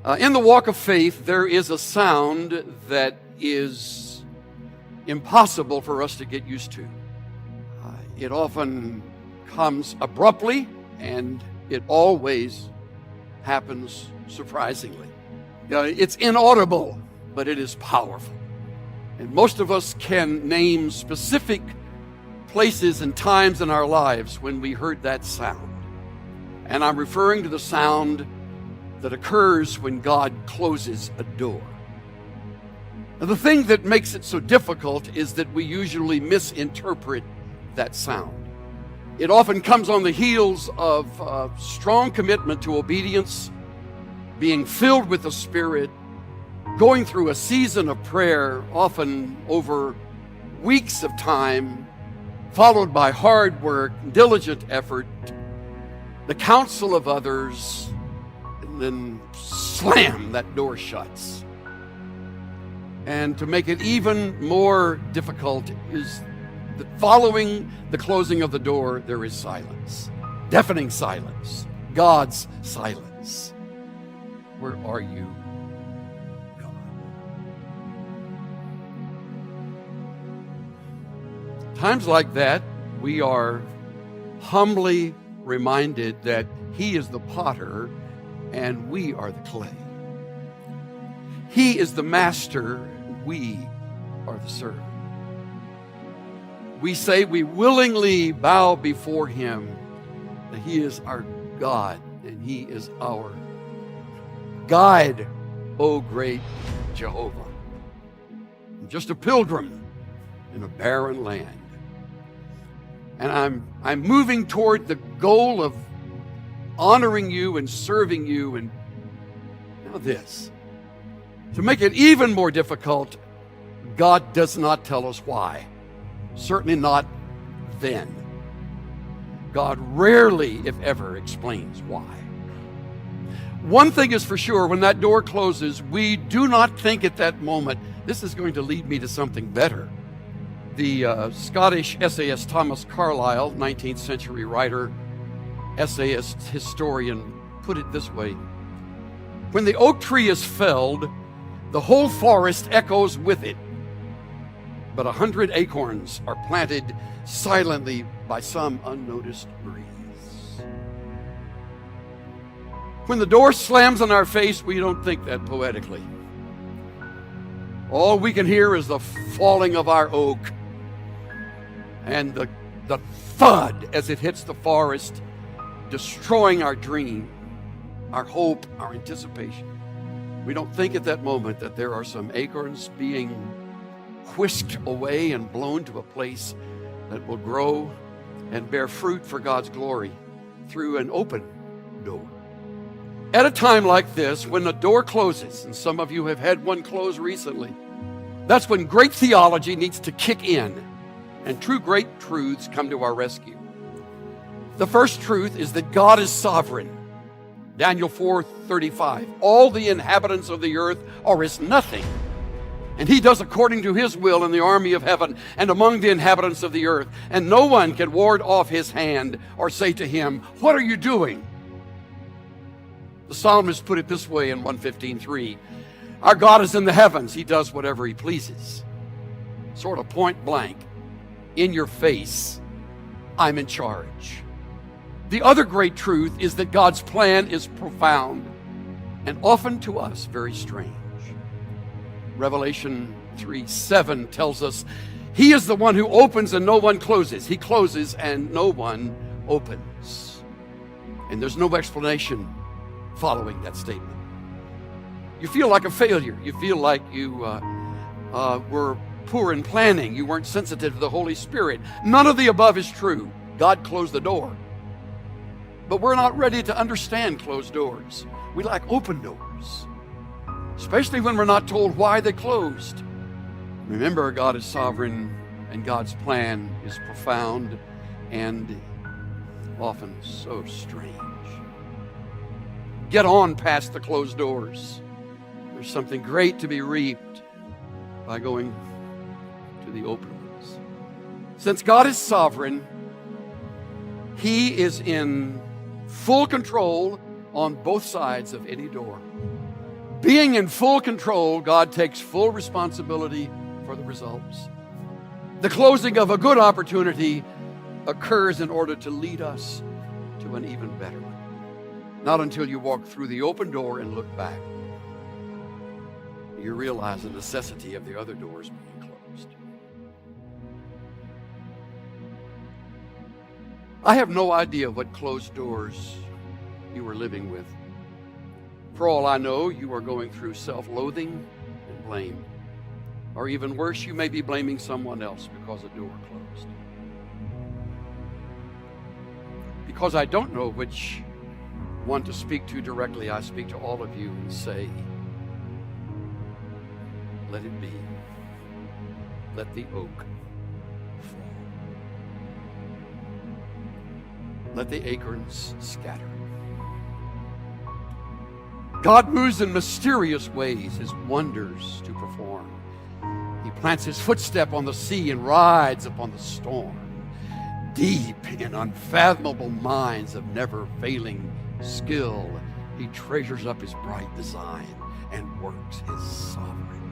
In the walk of faith, there is a sound that is impossible for us to get used to. It often comes abruptly, and it always happens surprisingly. It's inaudible, but it is powerful. And most of us can name specific places and times in our lives when we heard that sound. And I'm referring to the sound that occurs when God closes a door. Now, the thing that makes it so difficult is that we usually misinterpret that sound. It often comes on the heels of strong commitment to obedience, being filled with the Spirit, going through a season of prayer, often over weeks of time, followed by hard work, diligent effort, the counsel of others, and then slam, that door shuts. And to make it even more difficult is that following the closing of the door, there is silence. Deafening silence. God's silence. Where are you, God? Times like that, we are humbly reminded that He is the potter and we are the clay. He is the master, we are the servant. We say we willingly bow before Him, that He is our God and He is our guide, O great Jehovah. I'm just a pilgrim in a barren land. And I'm moving toward the goal of honoring you and serving you. And now this. To make it even more difficult, God does not tell us why. Certainly not then. God rarely, if ever, explains why. One thing is for sure, when that door closes, we do not think at that moment, this is going to lead me to something better. The Scottish essayist Thomas Carlyle, 19th century writer, essayist, historian, put it this way: when the oak tree is felled, the whole forest echoes with it, but 100 acorns are planted silently by some unnoticed breeze. When the door slams in our face, we don't think that poetically. All we can hear is the falling of our oak and the thud as it hits the forest, destroying our dream, our hope, our anticipation. We don't think at that moment that there are some acorns being whisked away and blown to a place that will grow and bear fruit for God's glory through an open door. At a time like this, when the door closes, and some of you have had one close recently, that's when great theology needs to kick in and true great truths come to our rescue. The first truth is that God is sovereign. Daniel 4:35. All the inhabitants of the earth are as nothing, and He does according to His will in the army of heaven and among the inhabitants of the earth, and no one can ward off His hand or say to Him, "What are you doing?" The psalmist put it this way in 115:3. Our God is in the heavens. He does whatever He pleases. Sort of point blank, in your face, I'm in charge. The other great truth is that God's plan is profound and often to us very strange. Revelation 3:7 tells us He is the one who opens and no one closes. He closes and no one opens. And there's no explanation following that statement. You feel like a failure. You feel like you were poor in planning. You weren't sensitive to the Holy Spirit. None of the above is true. God closed the door. But we're not ready to understand closed doors. We like open doors, especially when we're not told why they closed. Remember, God is sovereign and God's plan is profound and often so strange. Get on past the closed doors. There's something great to be reaped by going to the open ones. Since God is sovereign, He is in full control on both sides of any door. Being in full control, God takes full responsibility for the results. The closing of a good opportunity occurs in order to lead us to an even better one. Not until you walk through the open door and look back, you realize the necessity of the other doors being closed. I have no idea what closed doors you are living with. For all I know, you are going through self-loathing and blame. Or even worse, you may be blaming someone else because a door closed. Because I don't know which one to speak to directly, I speak to all of you and say, let it be. Let the oak fall. Let the acorns scatter. God moves in mysterious ways, his wonders to perform. He plants his footstep on the sea and rides upon the storm. Deep in unfathomable minds of never-failing skill, he treasures up his bright design and works his sovereign